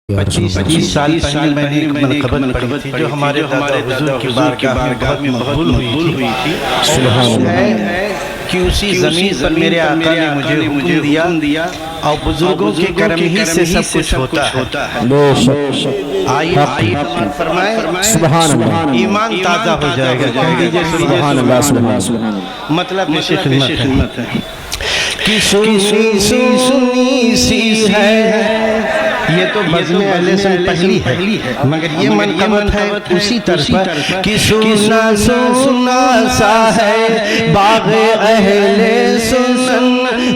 25 سال پہلے میں نے ایک منقبت پڑھی تھی جو ہمارے دادا حضور کی بارگاہ میں مقبول ہوئی تھی۔ سبحان ہے کہ اسی زمین پر میرے آقا نے مجھے حکم دیا اور بزرگوں کے کرم ہی سے سب کچھ ہوتا ہے۔ آئیے فرمائے سبحان اللہ، ایمان تازہ ہو جائے گا۔ کہہ دیجئے سبحان اللہ، سبحان اللہ۔ مطلب میری خدمت ہے کہ سنی سی ہے، یہ تو بزم اہل سن پہلی ہے، مگر یہ منقبت ہے اسی طرف پر کہ سنا سا ہے باغ اہل سنن،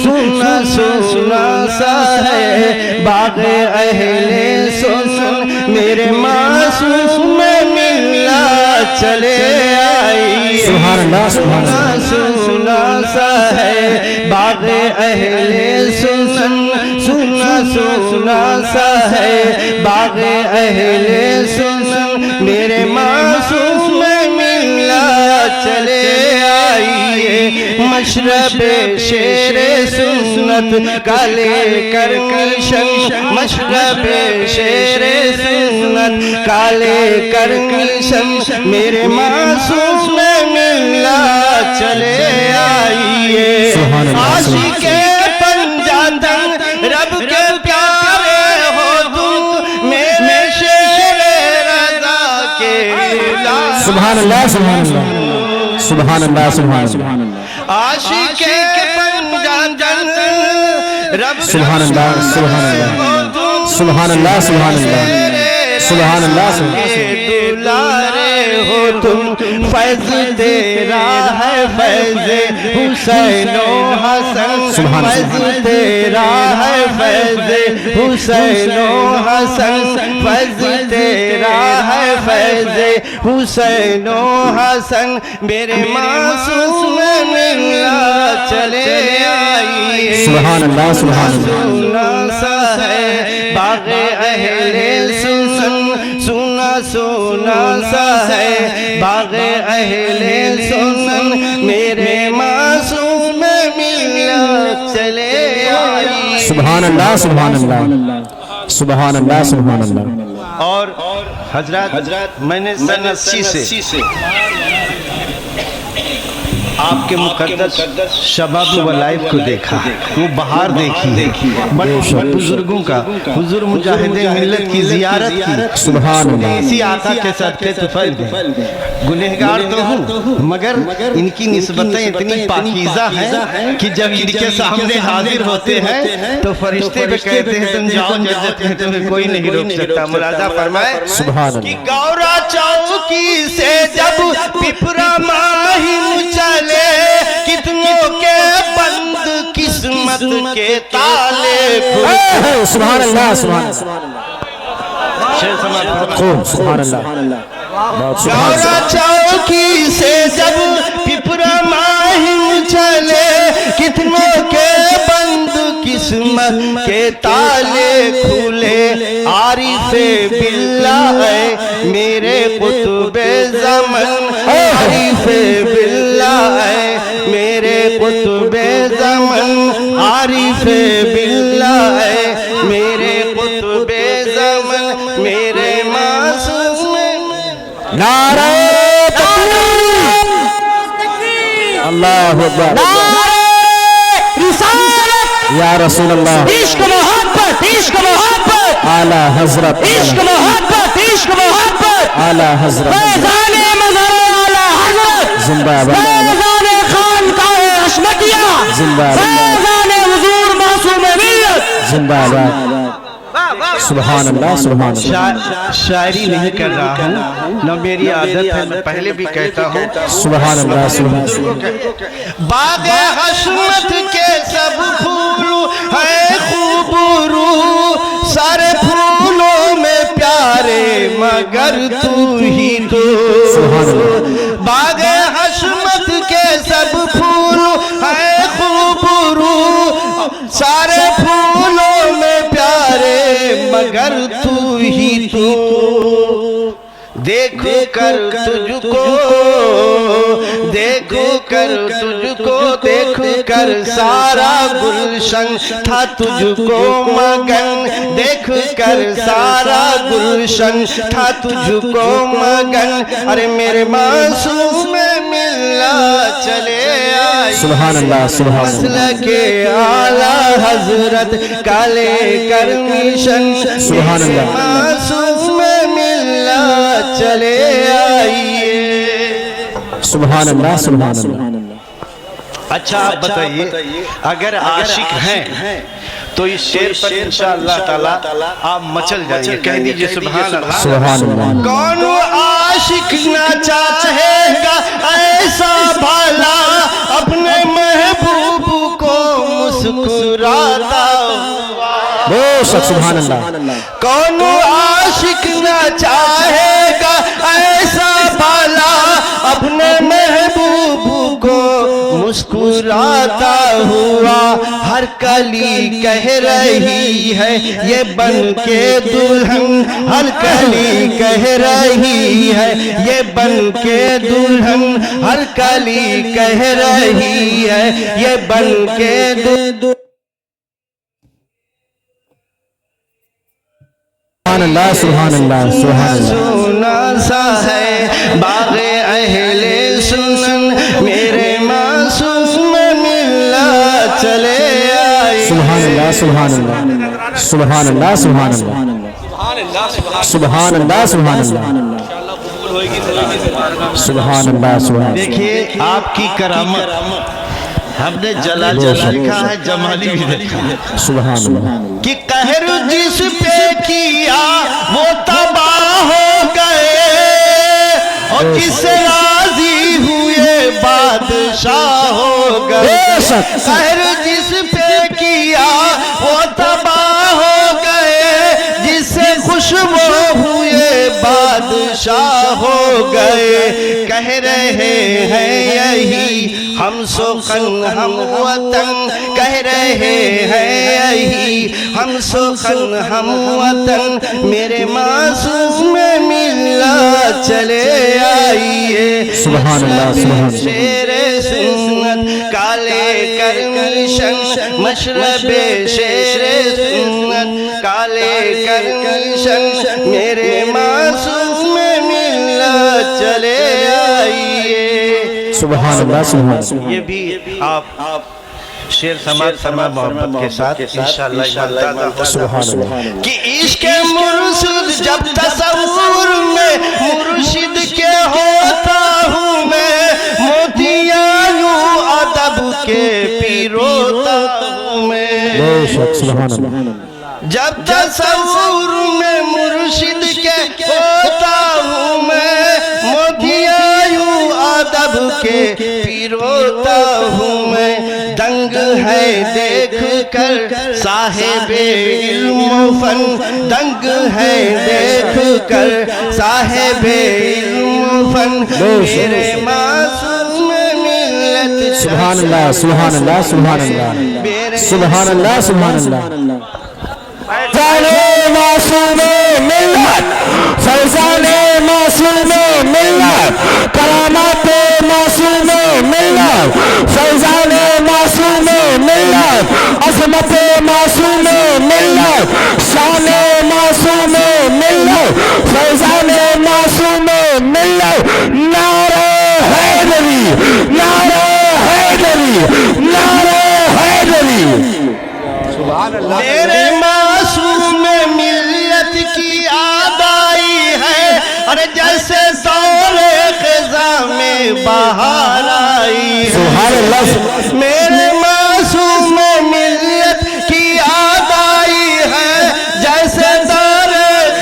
سنا سا ہے باغ اہل سنن، میرے معصوم ملا چلے آئی۔ سبحان اللہ، سبحان اللہ۔ سنا سا ہے باغ اہل سنن، سنا سا ہے باغ اہل سنن، میرے معصوم ملا چلے آئیے۔ مشرب شیر سنت کا لے کر کلشن، مشرب شیر سنت کا لے کر کلشن، میرے معصوم ملا چلے آئیے۔ عاشق پنجاتن رب کے پیارے ہو تم، میرے شیر رضا کے لال۔ سبحان اللہ، سبحان اللہ، سبحان اللہ، سبحان اللہ۔ عاشق پنجاتن رب سبحان اللہ، سبحان اللہ، سبحان اللہ، سبحان اللہ، سبحان اللہ، سبحان اللہ۔ دلارے ہو تم، فیض تیرا ہے فیض حسین و حسن، فیض تیرا ہے فیض حسین و حسن، فیض تیرا ہے فیض حسین و حسن، میرے معصوم ملا چلے آئیے۔ سبحان اللہ، سبحان اللہ۔ سنا سا ہے باغ اہل سنن، سنا سا ہے باغ اہل سنن، میرے معصوم ملا چلے آئی۔ سبحان اللہ، سبحان اللہ، سبحان اللہ، سبحان اللہ۔ اور حضرات میں نے سن 80 سے آپ کے مقدس شباب و لائف کو دیکھا، وہ بہار دیکھی، بڑے بزرگوں کا، حضور مجاہد ملت کی زیارت کی۔ سبحان اللہ۔ اسی آقا کے صدقے طفیل میں گنہگار تو ہوں، مگر ان کی نسبتیں اتنی پاکیزہ ہیں کہ جب ان کے سامنے حاضر ہوتے ہیں تو فرشتے بھی کہتے ہیں تم جاؤ جنت میں، تمہیں کوئی نہیں روک سکتا۔ ملاحظہ فرمائے سبحان کہ اللہ۔ گورا چوکی سے جب پپرا ماہم چلے، کتنوں کے بند قسمت کے تالے کھلے۔ سبحان اللہ، سبحان اللہ، شیر سماعت خوب، سبحان اللہ۔ گورا چوکی سے جب پپرا ماہم چلے، کتنوں کے بند قسمت کے تالے کھلے۔ عارف باللہ ہے میرے قطب زمن، عارف باللہ ہے میرے قطب زمن، عارف باللہ ہے میرے قطب زمن، میرے معصوم۔ نعرہ تکبیر، اللہ اکبر، یا رسول اللہ، عشق محبت، عشق محبت، اعلی حضرت، عشق محبت، عشق محبت، اعلی حضرت، فیضان مظہر اعلی حضرت، زندہ باد، فیضان خانقاہ حشمتیہ، زندہ باد، فیضان حضور معصوم ملت، زندہ باد۔ سبحان اللہ، سبحان اللہ، شاعری نہیں کر رہا ہوں، نہ میری عادت ہے، میں پہلے بھی کہتا ہوں۔ سبحان اللہ، سبحان اللہ۔ باغ حشمت کے سب پھول ہے خوب رو، سارے پھولوں میں پیارے مگر تو ہی تو۔ باغ حشمت کے سب پھول ہے خوب رو، سارے پھولوں میں پیارے مگر تو ہی تو۔ دیکھ کر تجھ کو دیکھ کر سارا گلشن تھا تجھ کو مگن، دیکھ کر سارا گلشن تھا تجھ کو مگن، ارے میرے معصوم ملنا چلے آئی سبحان اللہ سبحان اللہ مسلک اعلیٰ حضرت کا لے کر مشن، سبحان اللہ معصوم ملنا چلے آئیے۔ سبحان اللہ سبحان اللہ۔ اچھا آپ بتائیے اگر عاشق ہیں تو اس شعر پر انشاءاللہ تعالی آپ مچل جائیے، کہہ دیجئے سبحان اللہ سبحان اللہ۔ کون عاشق نہ چاہے گا ایسا بھلا اپنے محبوب کو مسکراتا ہوا، بے شک سبحان اللہ۔ کون عاشق نہ چاہے گا ایسا بھلا اپنے محبوب کو مسکراتا ہوا، ہر کلی کہہ رہی ہے یہ بن کے دلہن، ہر کلی کہہ رہی ہے یہ بن کے دلہن، ہر کلی کہہ رہی ہے یہ بن کے دلہن۔ سبحان اللہ سبحان اللہ سبحان اللہ۔ سونا سا ہے باغ اہل سنن، میرے معصوم ملنا چلے آئی۔ سبحان اللہ سبحان اللہ سبحان اللہ سبحان اللہ سبحان اللہ سبحان اللہ سبحان اللہ سبحان۔ دیکھیے آپ کی کرامت ہم نے جلال دیکھا ہے، جمالی بھی دیکھا ہے، سبحان اللہ۔ کہ قہر جس پہ کیا وہ تباہ ہو گئے، اور جس سے راضی ہوئے بادشاہ ہو گئے، قہر جس پہ کیا وہ تباہ ہو گئے، جس سے خوش وہ ہوئے بادشاہ ہو گئے، کہہ رہے ہیں یہی ہم سخن ہم وطن، کہہ رہے ہیں یہی ہم سخن ہم وطن، میرے معصوم ملنا چلے آئیے۔ سبحان اللہ سبحان اللہ۔ شیر سنت کالے کر مشن، مشرب شیر سنت کالے کر مشن، میرے معصوم ملنا چلے آئیے۔ سبحان اللہ سبحان اللہ۔ یہ بھی آپ شعر سماعت فرما محبت کے ساتھ انشاءاللہ سبحان اللہ۔ کہ عشق مرشد جب تصور میں مرشد کے ہوتا ہوں میں، موتیاں یوں ادب کے پیروتا ہوں میں، بے شک سبحان اللہ۔ جب تصور میں مرشد کے ہوتا ہوں میں، موتیاں یوں ادب کے پیروتا ہوں میں، دنگ ہے دیکھ کر صاحب علم و فن، دنگ ہے دیکھ کر صاحب علم و فن، میرے معصوم ملت سبحان اللہ سبحان اللہ سبحان اللہ سبحان اللہ سبحان اللہ۔ فیضان معصوم ملت، فیضان معصوم ملت، کرامات معصوم ملت، فیضان معصوم ملت، عظمت معصوم ملت، شان معصوم ملت، فیضان معصوم ملت، نعرہ حیدری، نعرہ حیدری، نعرہ حیدری۔ میرے معصوم ملت کی آبائی ہے، اور جیسے دور خزاں میں بہار آئی ہے، میرے معصوم ملت کی آبائی ہے، جیسے دور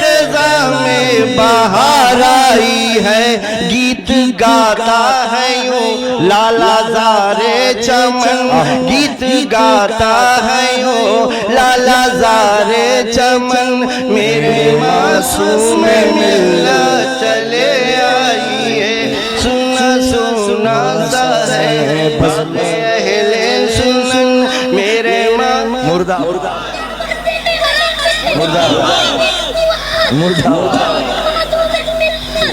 خزاں میں بہار آئی ہے، گیت گاتا ہے یوں لالا زارے چمن، گیت گاتا ہے یوں لالا زارے چمن، میرے معصوم ملنا چلے آئیے، سنا سنا سا ہے باغ اہل سنن، میرے مردہ مردہ مردہ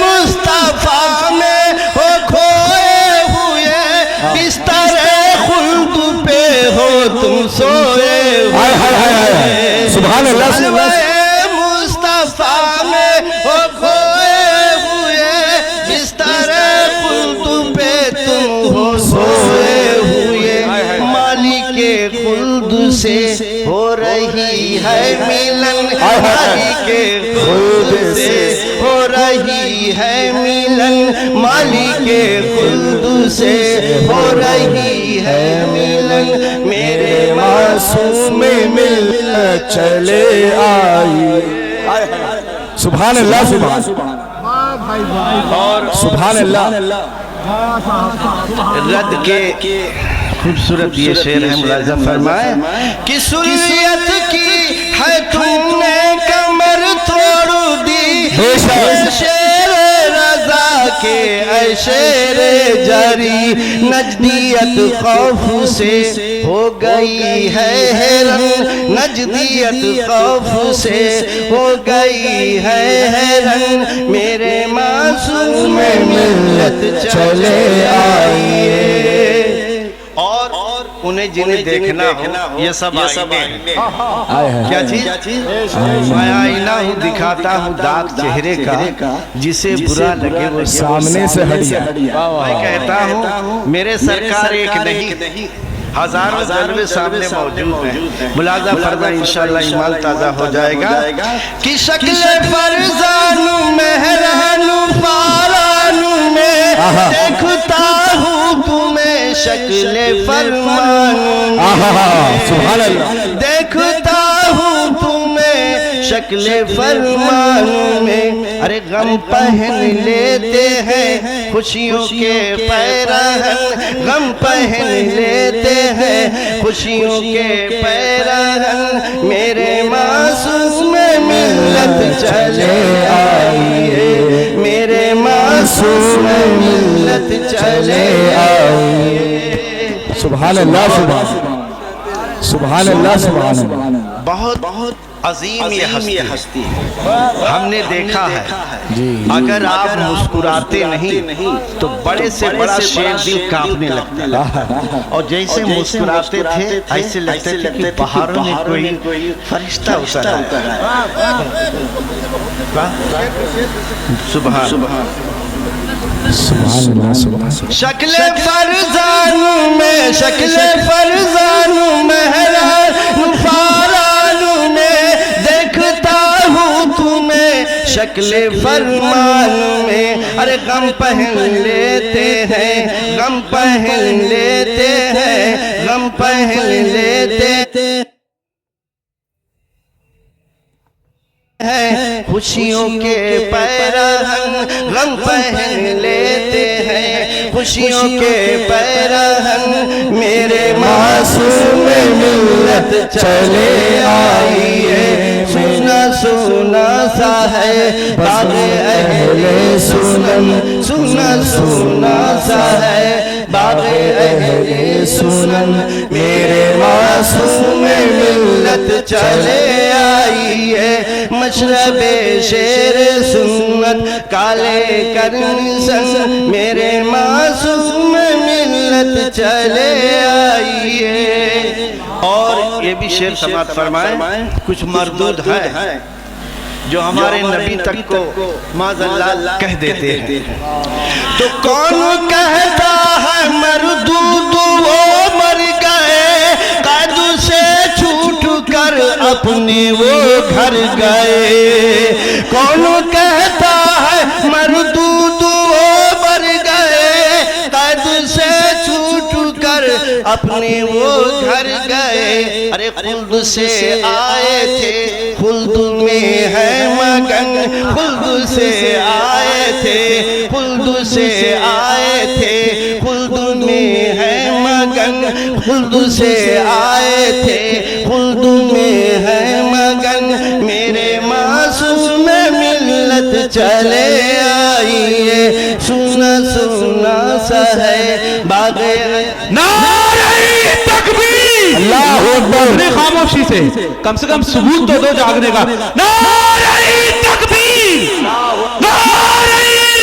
مصطفیٰ میں ہو کھوئے ہوئے بستر خلد پہ ہو تم سوئے ہائے ہائے ہائے ہائے سبحان اللہ جلوہ مصطفیٰ میں ہو کھوئے ہوئے بستر خلد پہ تم ہو سوئے ہوئے مالک خلد سے ہو رہی ہے ملن مالک خلد سے ہو رہی ہے ملن مالک خلد سے ہو رہی ہے ملن میرے معصوم ملت چلے آئی سبحان اللہ سبحان سبحان اللہ رد کے خوبصورت یہ شعر ہے ملاحظہ فرمائے کہ سلیت کی ہے تم نے کمر توڑ دی شیر رضا کے اے شیر جاری نجدیت خوف سے ہو گئی ہے حیران نجدیت خوف سے ہو گئی ہے حیران میرے معصوم ملت چلے آئیے اور انہیں جنہیں دیکھنا ہو یہ سب آئینے ہیں کیا چیز میں آئینہ ہوں دکھاتا ہوں داغ چہرے کا جسے برا لگے وہ سامنے سے ہٹیا میں کہتا ہوں میرے سرکار ایک نہیں ہزاروں جلوے سامنے موجود ہیں ملاحظہ فرمائیں انشاءاللہ ایمان تازہ ہو جائے گا کہ شکل فرزان مہران فاران میں دیکھتا ہوں تمہیں شکل فرمان سبحان اللہ دیکھتا ہوں تمہیں شکل فرمان میں ارے غم پہن لیتے ہیں خوشیوں کے پیراہن غم پہن لیتے ہیں خوشیوں کے پیراہن میرے معصوم ملت چلے آئیے میرے معصوم ملت چلے آئیے سبحان اللہ سبحان اللہ سبحان اللہ بہت عظیم یہ ہستی ہم نے دیکھا ہے اگر آپ مسکراتے نہیں تو بڑے سے بڑا شیر دل کانپنے لگتا ہے اور جیسے مسکراتے تھے ایسے لگتا تھے کہ پہاڑوں میں کوئی فرشتہ اترا ہے سبحان شکل فرزان میں شکل فرزان مہران فاران میں دیکھتا ہوں تمہیں شکل فرمان میں ارے غم پہن لیتے ہیں غم پہن لیتے ہیں غم پہن لیتے خوشیوں کے پیراہن غم پہن لیتے ہیں خوشیوں کے پیراہن میرے معصوم ملت چلے آئیے سونا سونا سا ہے باغ اہل سنن سونا سونا سا ہے باغ اہل سنن میرے معصوم ملت چلے آئیے مشرب شیر سنت کالے کرن سن میرے معصوم ملت چلے آئیے اور یہ بھی شعر سماعت فرمائیں کچھ مردود ہے جو ہمارے نبی تک کو معاذ اللہ کہہ دیتے ہیں تو کون کہتا ہے مردود وہ مر گئے قید سے چھوٹ کر اپنے وہ گھر گئے کون کہتا ہے مردود وہ مر گئے قید سے چھوٹ کر اپنے وہ گھر گئے ارے خلد سے آئے تھے خلد میں ہے مگن خلد سے آئے تھے خلد سے آئے تھے خلد میں ہے مگن خلد سے آئے تھے خلد میں ہے مگن میرے معصوم ملت چلے آئیے سونا سونا سا ہے باغ نعرہ تکبیر اللہ اکبر اپنے خاموشی سے کم ثبوت تو دو جاگنے کا نعرہ تکبیر نعرہ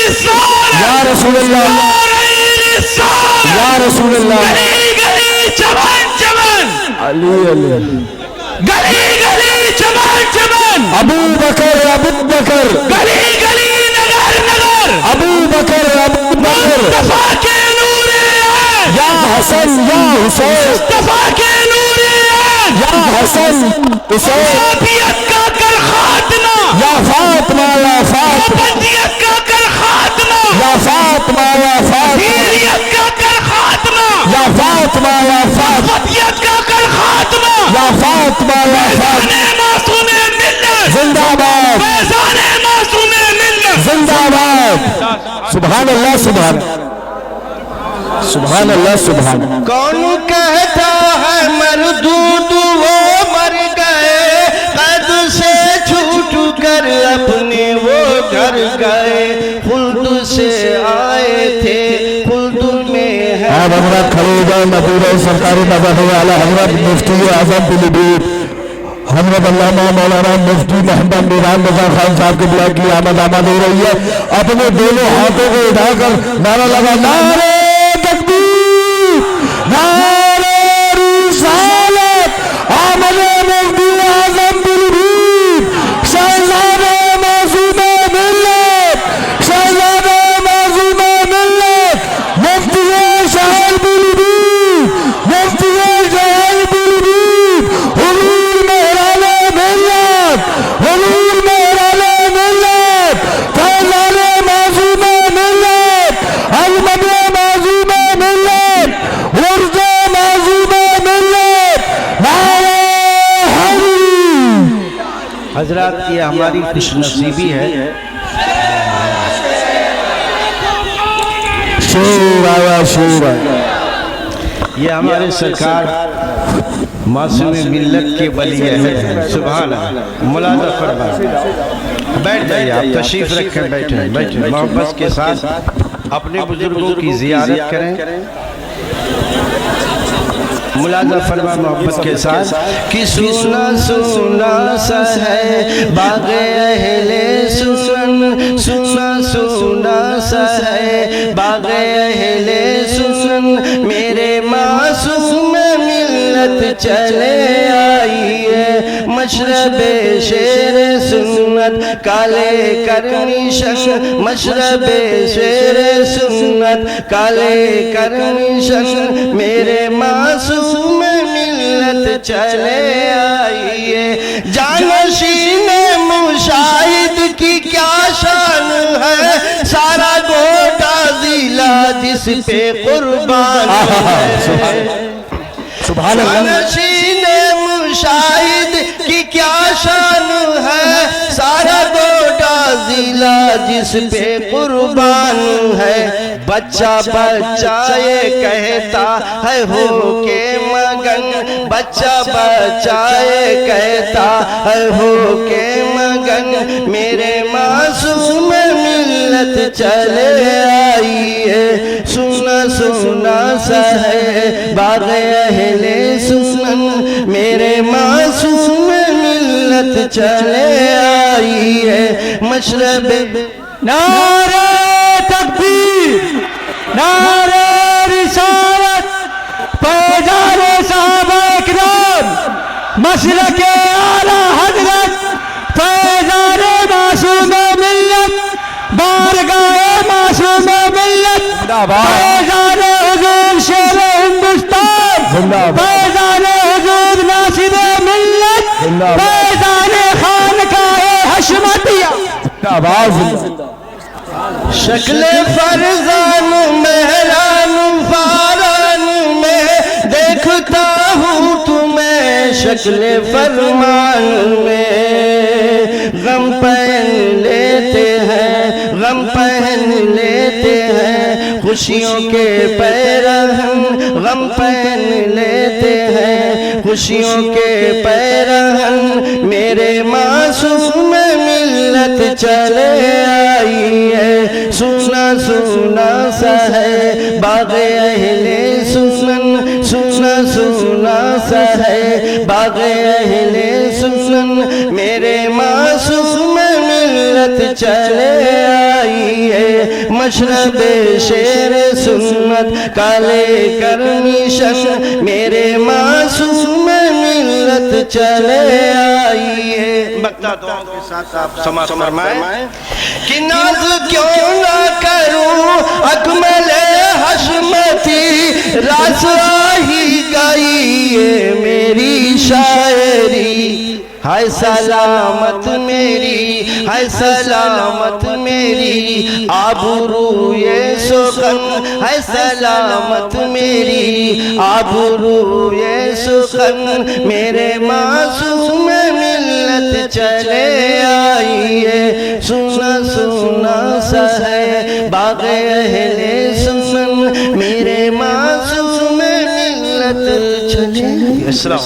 رسالت یا رسول اللہ نعرہ رسالت یا رسول اللہ گلی گلی چمن چمن علی علی گلی گلی چمن چمن ابو بکر گلی گلی نگر نگر ابو بکر مصطفیٰ کے نور عین یا حسن یا حسین مصطفیٰ کے نور عین یا حسن حسین وہابیت کا کر خاتمہ یا فاطمہ یا فاطمہ بندیت کا کر خاتمہ یا فاطمہ یا فاطمہ پیریت کا کر خاتمہ یا فاطمہ یا فاطمہ وطیت کا کر خاتمہ یا فاطمہ یا فاطمہ فیضان معصوم ملت زندہ باد فیضان معصوم ملت زندہ باد سبحان اللہ سبحان سبحان اللہ سبحان کون کہتا ہے مردود وہ مر گئے قد سے چھوٹ کر اپنے وہ گھر گئے خلد سے آئے تھے خلد میں ہے آپ حضرات کھڑے ہو جائیں مدور سرکاری نظر والا حضرت مفتی اعظم پیلیبھیت حضرت علامہ مولانا مفتی محمد میران رضا خان صاحب کے بلا کی آمد ہو رہی ہے اپنے دونوں ہاتھوں کو اٹھا کر نعرہ لگا نعرہ تکبیر نعرہ رسالت آمد مفتی اعظم پیلیبھیت شہزاد معصوم ملت شہزاد معصوم ملت مفتی شاہر پیلیبھیت مفتی شاہر پیلیبھیت حضور مہران ملت حضور مہران ملت فیضان معصوم ملت احمد معصوم ملت ورد معصوم ملت نعرہ حیدری حضرات یہ ہماری خوش نصیبی ہے شیر آیا شیر آیا یہ ہمارے سرکار معصوم ملت کے ولی عہد ہیں سبحان اللہ ملاحظہ فرمائیں بیٹھ جائیے آپ تشریف رکھیں بیٹھیں محبت کے ساتھ اپنے بزرگوں کی زیارت کریں ملاحظہ فرما محبت کے ساتھ کہ سونا سونا سا ہے باغ اہل سنن سونا سونا سا ہے باغ اہل سنن میرے معصوم ملت چلے آئیے مشرب شیر سنت کالے کرنیشن مشرب شیر سنت کالے کرنیشن میرے معصوم ملت چلے آئیے جانشین مشاہد کی کیا شان ہے سارا گوٹا ضلع جس پہ قربان ہے سبحان اللہ جانشین مشاہد کی کیا شان ہے سارا گوٹا ضلع جس پہ قربان ہے بچہ بچہ یہ کہتا ہے ہو کے مگن بچہ بچہ یہ کہتا ہے ہو کے مگن میرے معصوم ملت چلے آئیے سونا سونا سا ہے باغ اہل سنن میرے معصوم ملت چلے آئیے مشرب نعرہ تکبیر نعرہ رسالت فیضان صحابہ اکرام مسلک اعلیٰ حضرت فیضان معصوم ملت بارگاہ معصوم ملت فیضان حضور شیر ہندوستان فیضان حضور ناصر ملت فیضان خانقاہ حشمتیہ شکل فرزان مہران فاران میں دیکھتا ہوں تمہیں شکل فرمان میں غم پہن لیتے ہیں غم پہن لیتے ہیں خوشیوں کے پیرہن غم پہن لیتے ہیں خوشیوں کے پیرہن میرے معصوم ملت چلے آئی ہے سونا سونا سا ہے باغ اہل سنن، سونا سونا سا ہے باغ اہل سنن، میرے معصوم ملت چلے آئی ہے، مشرب شیر سنت کا لے کر مشن، میرے معصوم ملت چلے آئی ہے۔ بکتا دعاؤں کے ساتھ آپ سماعت فرمائیں کہ ناز کیوں نہ کروں اکمل حشمتی، راز ہی گئی ہے میری شاعری، ہائے سلامت میری، ہائے سلامت میری آبروئے سخن، ہائے سلامت میری آبروئے سخن، میرے معصوم ملت چلے آئی ہے، سونا سونا سا ہے باغ اہل سنن، میرے معصوم ملت چلے۔ السلام